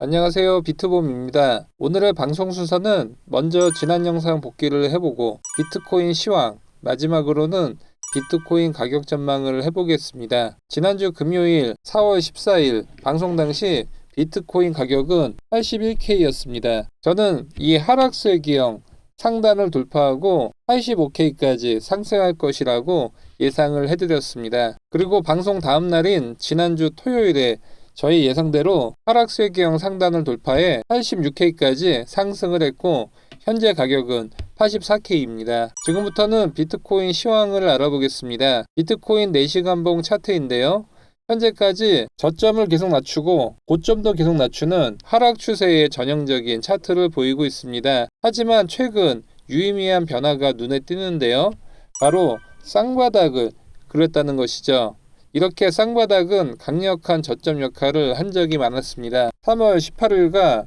안녕하세요. 비트봄입니다. 오늘의 방송 순서는 먼저 지난 영상 복기를 해보고 비트코인 시황, 마지막으로는 비트코인 가격 전망을 해보겠습니다. 지난주 금요일 4월 14일 방송 당시 비트코인 가격은 81K였습니다. 저는 이 하락세 기형 상단을 돌파하고 85K까지 상승할 것이라고 예상을 해드렸습니다. 그리고 방송 다음 날인 지난주 토요일에 저희 예상대로 하락세 기형 상단을 돌파해 86K까지 상승을 했고 현재 가격은 84K입니다. 지금부터는 비트코인 시황을 알아보겠습니다. 비트코인 4시간봉 차트인데요. 현재까지 저점을 계속 낮추고 고점도 계속 낮추는 하락 추세의 전형적인 차트를 보이고 있습니다. 하지만 최근 유의미한 변화가 눈에 띄는데요. 바로 쌍바닥을 그렸다는 것이죠. 이렇게 쌍바닥은 강력한 저점 역할을 한 적이 많았습니다. 3월 18일과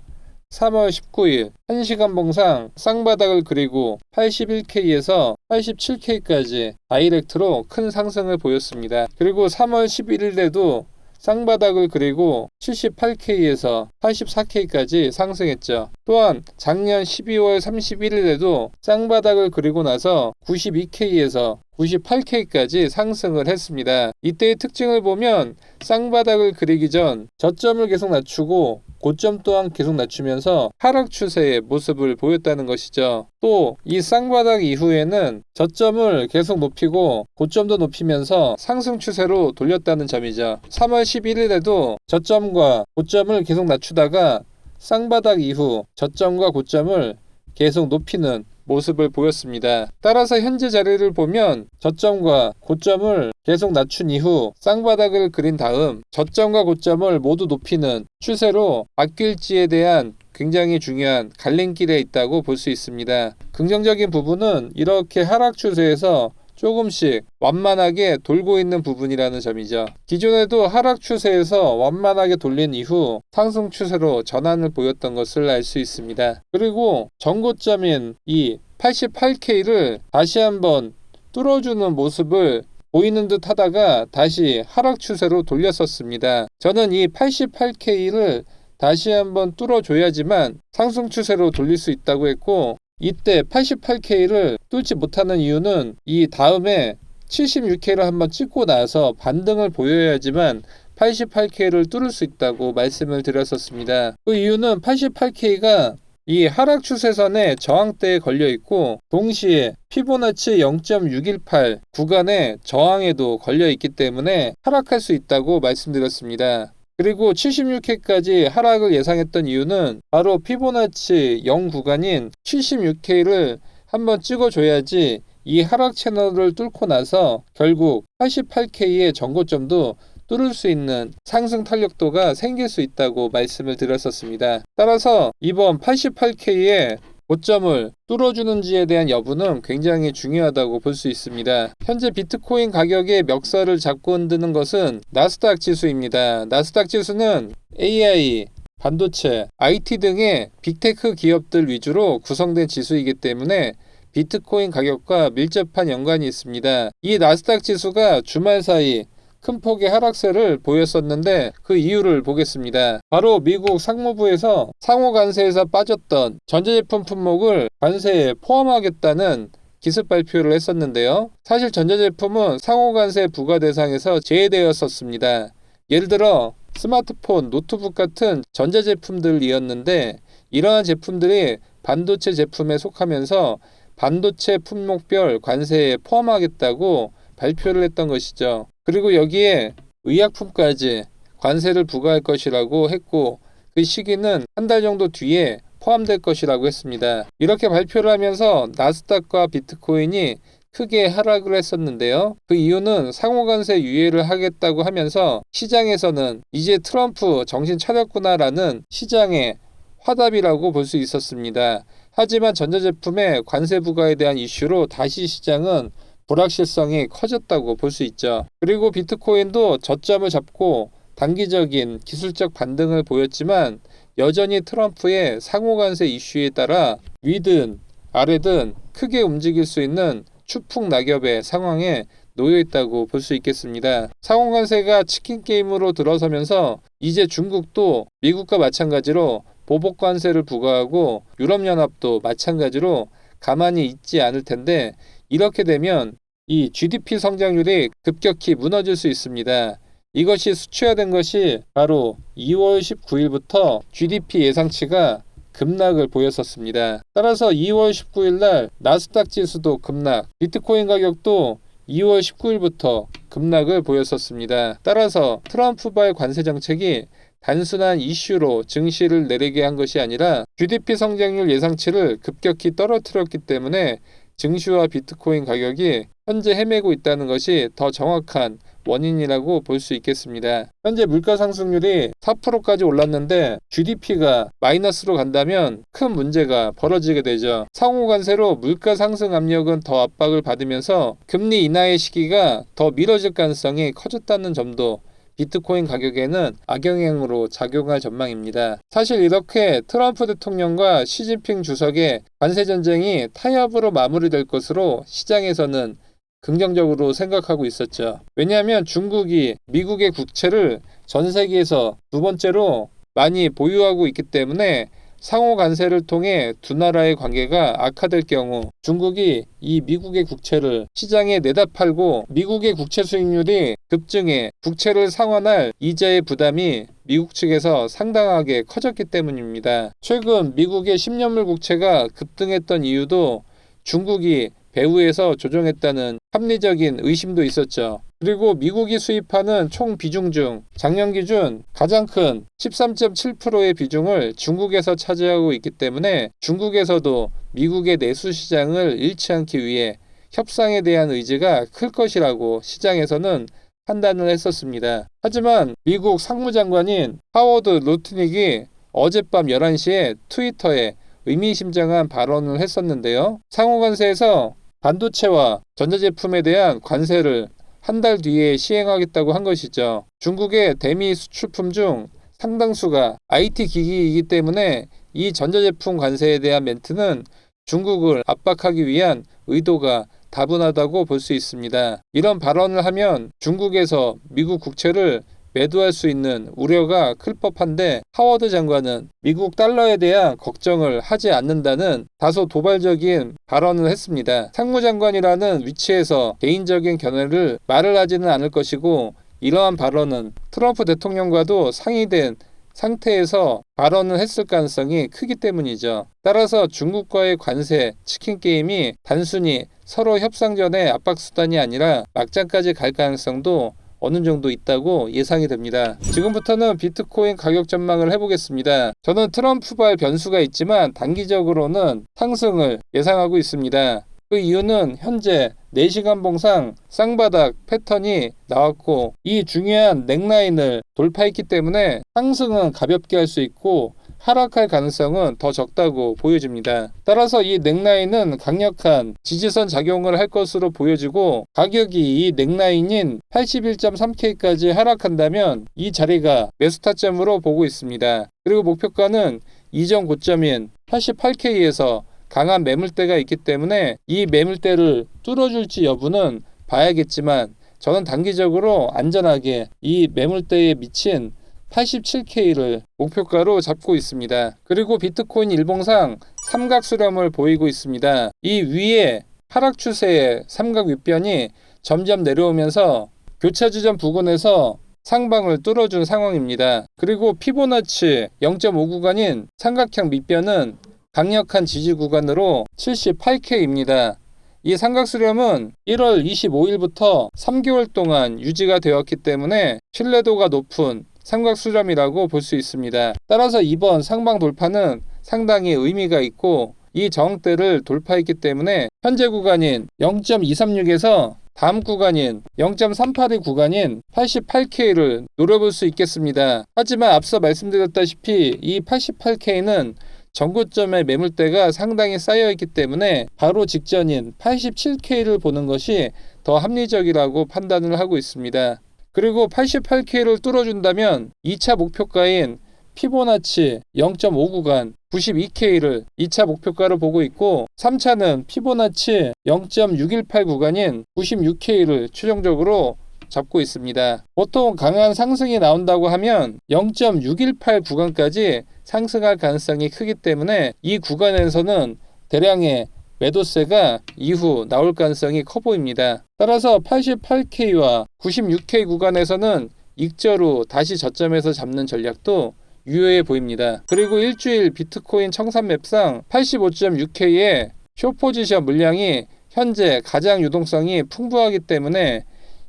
3월 19일 1시간 봉상 쌍바닥을 그리고 81K에서 87K까지 다이렉트로 큰 상승을 보였습니다. 그리고 3월 11일에도 쌍바닥을 그리고 78K에서 84K까지 상승했죠. 또한 작년 12월 31일에도 쌍바닥을 그리고 나서 92K에서 98K까지 상승을 했습니다. 이때의 특징을 보면 쌍바닥을 그리기 전 저점을 계속 낮추고 고점 또한 계속 낮추면서 하락 추세의 모습을 보였다는 것이죠. 또 이 쌍바닥 이후에는 저점을 계속 높이고 고점도 높이면서 상승 추세로 돌렸다는 점이죠. 3월 11일에도 저점과 고점을 계속 낮추다가 쌍바닥 이후 저점과 고점을 계속 높이는 모습을 보였습니다. 따라서 현재 자리를 보면 저점과 고점을 계속 낮춘 이후 쌍바닥을 그린 다음 저점과 고점을 모두 높이는 추세로 바뀔지에 대한 굉장히 중요한 갈림길에 있다고 볼 수 있습니다. 긍정적인 부분은 이렇게 하락 추세에서 조금씩 완만하게 돌고 있는 부분이라는 점이죠. 기존에도 하락 추세에서 완만하게 돌린 이후 상승 추세로 전환을 보였던 것을 알 수 있습니다. 그리고 전고점인 이 88K를 다시 한번 뚫어주는 모습을 보이는 듯 하다가 다시 하락 추세로 돌렸었습니다. 저는 이 88K를 다시 한번 뚫어줘야지만 상승 추세로 돌릴 수 있다고 했고, 이때 88K를 뚫지 못하는 이유는 이 다음에 76K를 한번 찍고 나서 반등을 보여야지만 88K를 뚫을 수 있다고 말씀을 드렸었습니다. 그 이유는 88K가 이 하락 추세선의 저항대에 걸려 있고 동시에 피보나치 0.618 구간의 저항에도 걸려 있기 때문에 하락할 수 있다고 말씀드렸습니다. 그리고 76K까지 하락을 예상했던 이유는 바로 피보나치 0 구간인 76K를 한번 찍어줘야지 이 하락 채널을 뚫고 나서 결국 88K의 전고점도 뚫을 수 있는 상승 탄력도가 생길 수 있다고 말씀을 드렸었습니다. 따라서 이번 88K의 고점을 뚫어주는지에 대한 여부는 굉장히 중요하다고 볼 수 있습니다. 현재 비트코인 가격의 멱살을 잡고 흔드는 것은 나스닥 지수입니다. 나스닥 지수는 AI, 반도체, IT 등의 빅테크 기업들 위주로 구성된 지수이기 때문에 비트코인 가격과 밀접한 연관이 있습니다. 이 나스닥 지수가 주말 사이 큰 폭의 하락세를 보였었는데 그 이유를 보겠습니다. 바로 미국 상무부에서 상호 관세에서 빠졌던 전자제품 품목을 관세에 포함하겠다는 기습 발표를 했었는데요. 사실 전자제품은 상호 관세 부과 대상에서 제외되었었습니다. 예를 들어 스마트폰, 노트북 같은 전자제품들이었는데 이러한 제품들이 반도체 제품에 속하면서 반도체 품목별 관세에 포함하겠다고 발표를 했던 것이죠. 그리고 여기에 의약품까지 관세를 부과할 것이라고 했고 그 시기는 한 달 정도 뒤에 포함될 것이라고 했습니다. 이렇게 발표를 하면서 나스닥과 비트코인이 크게 하락을 했었는데요. 그 이유는 상호관세 유예를 하겠다고 하면서 시장에서는 이제 트럼프 정신 차렸구나라는 시장의 화답이라고 볼 수 있었습니다. 하지만 전자제품의 관세 부과에 대한 이슈로 다시 시장은 불확실성이 커졌다고 볼 수 있죠. 그리고 비트코인도 저점을 잡고 단기적인 기술적 반등을 보였지만 여전히 트럼프의 상호관세 이슈에 따라 위든 아래든 크게 움직일 수 있는 추풍 낙엽의 상황에 놓여 있다고 볼 수 있겠습니다. 상호관세가 치킨 게임으로 들어서면서 이제 중국도 미국과 마찬가지로 보복 관세를 부과하고 유럽연합도 마찬가지로 가만히 있지 않을 텐데, 이렇게 되면 이 GDP 성장률이 급격히 무너질 수 있습니다. 이것이 수치화된 것이 바로 2월 19일부터 GDP 예상치가 급락을 보였었습니다. 따라서 2월 19일 날 나스닥 지수도 급락, 비트코인 가격도 2월 19일부터 급락을 보였었습니다. 따라서 트럼프발 관세 정책이 단순한 이슈로 증시를 내리게 한 것이 아니라 GDP 성장률 예상치를 급격히 떨어뜨렸기 때문에 증시와 비트코인 가격이 현재 헤매고 있다는 것이 더 정확한 원인이라고 볼 수 있겠습니다. 현재 물가 상승률이 4%까지 올랐는데 GDP가 마이너스로 간다면 큰 문제가 벌어지게 되죠. 상호 관세로 물가 상승 압력은 더 압박을 받으면서 금리 인하의 시기가 더 미뤄질 가능성이 커졌다는 점도 비트코인 가격에는 악영향으로 작용할 전망입니다. 사실 이렇게 트럼프 대통령과 시진핑 주석의 관세 전쟁이 타협으로 마무리될 것으로 시장에서는 긍정적으로 생각하고 있었죠. 왜냐하면 중국이 미국의 국채를 전 세계에서 두 번째로 많이 보유하고 있기 때문에 상호 관세를 통해 두 나라의 관계가 악화될 경우 중국이 이 미국의 국채를 시장에 내다 팔고 미국의 국채 수익률이 급증해 국채를 상환할 이자의 부담이 미국 측에서 상당하게 커졌기 때문입니다. 최근 미국의 10년물 국채가 급등했던 이유도 중국이 배후에서 조정했다는 합리적인 의심도 있었죠. 그리고 미국이 수입하는 총 비중 중 작년 기준 가장 큰 13.7%의 비중을 중국에서 차지하고 있기 때문에 중국에서도 미국의 내수 시장을 잃지 않기 위해 협상에 대한 의지가 클 것이라고 시장에서는 판단을 했었습니다. 하지만 미국 상무장관인 하워드 로트닉이 어젯밤 11시에 트위터에 의미심장한 발언을 했었는데요. 상호관세에서 반도체와 전자제품에 대한 관세를 한 달 뒤에 시행하겠다고 한 것이죠. 중국의 대미 수출품 중 상당수가 IT 기기이기 때문에 이 전자제품 관세에 대한 멘트는 중국을 압박하기 위한 의도가 다분하다고 볼 수 있습니다. 이런 발언을 하면 중국에서 미국 국채를 매도할 수 있는 우려가 클 법한데 하워드 장관은 미국 달러에 대한 걱정을 하지 않는다는 다소 도발적인 발언을 했습니다. 상무장관이라는 위치에서 개인적인 견해를 말을 하지는 않을 것이고 이러한 발언은 트럼프 대통령과도 상의된 상태에서 발언을 했을 가능성이 크기 때문이죠. 따라서 중국과의 관세 치킨 게임이 단순히 서로 협상전의 압박수단이 아니라 막장까지 갈 가능성도 어느 정도 있다고 예상이 됩니다. 지금부터는 비트코인 가격 전망을 해보겠습니다. 저는 트럼프발 변수가 있지만 단기적으로는 상승을 예상하고 있습니다. 그 이유는 현재 4시간 봉상 쌍바닥 패턴이 나왔고 이 중요한 넥라인을 돌파했기 때문에 상승은 가볍게 할 수 있고 하락할 가능성은 더 적다고 보여집니다. 따라서 이 넥라인은 강력한 지지선 작용을 할 것으로 보여지고 가격이 이 넥라인인 81.3K까지 하락한다면 이 자리가 매수 타점으로 보고 있습니다. 그리고 목표가는 이전 고점인 88K에서 강한 매물대가 있기 때문에 이 매물대를 뚫어줄지 여부는 봐야겠지만 저는 단기적으로 안전하게 이 매물대에 미친 87K를 목표가로 잡고 있습니다. 그리고 비트코인 일봉상 삼각 수렴을 보이고 있습니다. 이 위에 하락 추세의 삼각 윗변이 점점 내려오면서 교차 지점 부근에서 상방을 뚫어준 상황입니다. 그리고 피보나치 0.5 구간인 삼각형 밑변은 강력한 지지 구간으로 78K입니다. 이 삼각 수렴은 1월 25일부터 3개월 동안 유지가 되었기 때문에 신뢰도가 높은 삼각 수렴이라고 볼 수 있습니다. 따라서 이번 상방 돌파는 상당히 의미가 있고 이 저항대를 돌파했기 때문에 현재 구간인 0.236에서 다음 구간인 0.382 구간인 88K를 노려볼 수 있겠습니다. 하지만 앞서 말씀드렸다시피 이 88K는 전고점의 매물대가 상당히 쌓여있기 때문에 바로 직전인 87K를 보는 것이 더 합리적이라고 판단을 하고 있습니다. 그리고 88K를 뚫어준다면 2차 목표가인 피보나치 0.5 구간 92K를 2차 목표가로 보고 있고 3차는 피보나치 0.618 구간인 96K를 최종적으로 잡고 있습니다. 보통 강한 상승이 나온다고 하면 0.618 구간까지 상승할 가능성이 크기 때문에 이 구간에서는 대량의 매도세가 이후 나올 가능성이 커 보입니다. 따라서 88K와 96K 구간에서는 익저로 다시 저점에서 잡는 전략도 유효해 보입니다. 그리고 일주일 비트코인 청산맵상 85.6K의 숏포지션 물량이 현재 가장 유동성이 풍부하기 때문에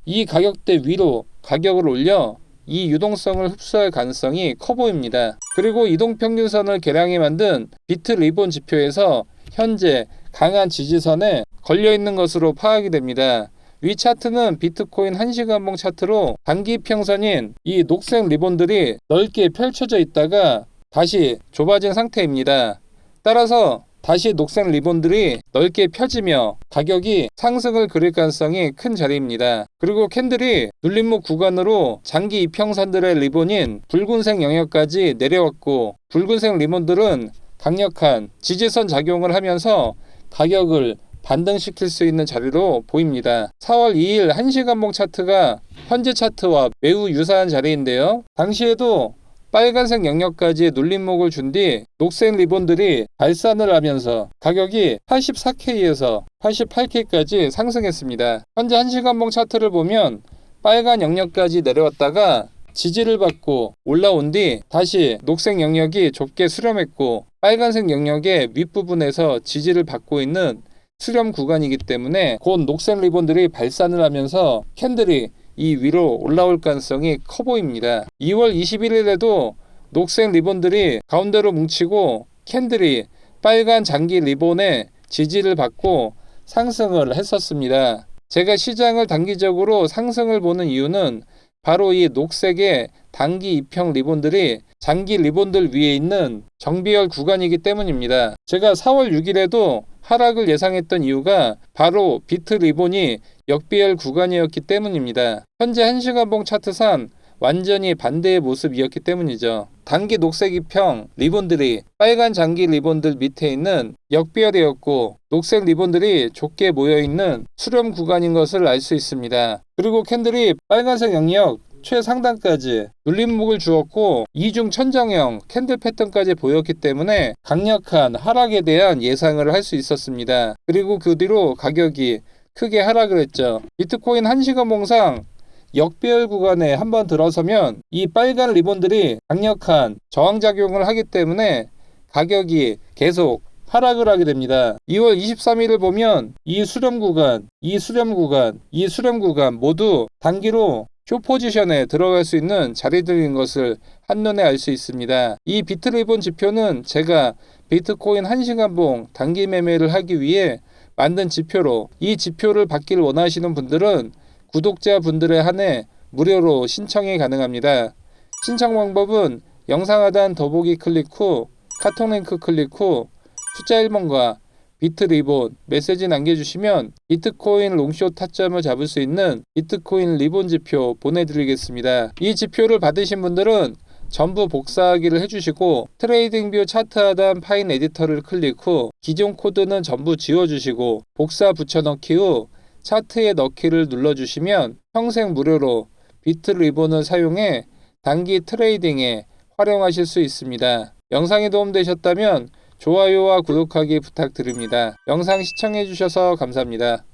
이 가격대 위로 가격을 올려 이 유동성을 흡수할 가능성이 커 보입니다. 그리고 이동평균선을 개량해 만든 비트 리본 지표에서 현재 강한 지지선에 걸려있는 것으로 파악이 됩니다. 위 차트는 비트코인 1시간봉 차트로 단기 평선인 이 녹색 리본들이 넓게 펼쳐져 있다가 다시 좁아진 상태입니다. 따라서 다시 녹색 리본들이 넓게 펴지며 가격이 상승을 그릴 가능성이 큰 자리입니다. 그리고 캔들이 눌림목 구간으로 장기 이평선들의 리본인 붉은색 영역까지 내려왔고, 붉은색 리본들은 강력한 지지선 작용을 하면서 가격을 반등시킬 수 있는 자리로 보입니다. 4월 2일 1시간봉 차트가 현재 차트와 매우 유사한 자리인데요. 당시에도 빨간색 영역까지 눌림목을 준 뒤 녹색 리본들이 발산을 하면서 가격이 84K에서 88K까지 상승했습니다. 현재 1시간봉 차트를 보면 빨간 영역까지 내려왔다가 지지를 받고 올라온 뒤 다시 녹색 영역이 좁게 수렴했고, 빨간색 영역의 윗부분에서 지지를 받고 있는 수렴 구간이기 때문에 곧 녹색 리본들이 발산을 하면서 캔들이 이 위로 올라올 가능성이 커 보입니다. 2월 21일에도 녹색 리본들이 가운데로 뭉치고 캔들이 빨간 장기 리본의 지지를 받고 상승을 했었습니다. 제가 시장을 단기적으로 상승을 보는 이유는 바로 이 녹색의 단기 이평 리본들이 장기 리본들 위에 있는 정비열 구간이기 때문입니다. 제가 4월 6일에도 하락을 예상했던 이유가 바로 비트 리본이 역배열 구간이었기 때문입니다. 현재 1시간봉 차트상 완전히 반대의 모습이었기 때문이죠. 단기 녹색 이평 리본들이 빨간 장기 리본들 밑에 있는 역배열이었고, 녹색 리본들이 좁게 모여있는 수렴 구간인 것을 알 수 있습니다. 그리고 캔들이 빨간색 영역 최상단까지 눌림목을 주었고 이중 천정형 캔들 패턴까지 보였기 때문에 강력한 하락에 대한 예상을 할 수 있었습니다. 그리고 그 뒤로 가격이 크게 하락을 했죠. 비트코인 1시간봉상 역배열 구간에 한번 들어서면 이 빨간 리본들이 강력한 저항작용을 하기 때문에 가격이 계속 하락을 하게 됩니다. 2월 23일을 보면 이 수렴 구간, 이 수렴 구간, 이 수렴 구간 모두 단기로 숏 포지션에 들어갈 수 있는 자리들인 것을 한눈에 알 수 있습니다. 이 비트 리본 지표는 제가 비트코인 1시간봉 단기 매매를 하기 위해 만든 지표로, 이 지표를 받기를 원하시는 분들은 구독자분들에 한해 무료로 신청이 가능합니다. 신청 방법은 영상 하단 더보기 클릭 후 카톡 링크 클릭 후 숫자 1번과 비트 리본 메시지 남겨주시면 비트코인 롱숏 타점을 잡을 수 있는 비트코인 리본 지표 보내드리겠습니다. 이 지표를 받으신 분들은 전부 복사하기를 해주시고 트레이딩뷰 차트 하단 파인 에디터를 클릭 후 기존 코드는 전부 지워주시고 복사 붙여넣기 후 차트에 넣기를 눌러주시면 평생 무료로 비트 리본을 사용해 단기 트레이딩에 활용하실 수 있습니다. 영상이 도움되셨다면 좋아요와 구독하기 부탁드립니다. 영상 시청해주셔서 감사합니다.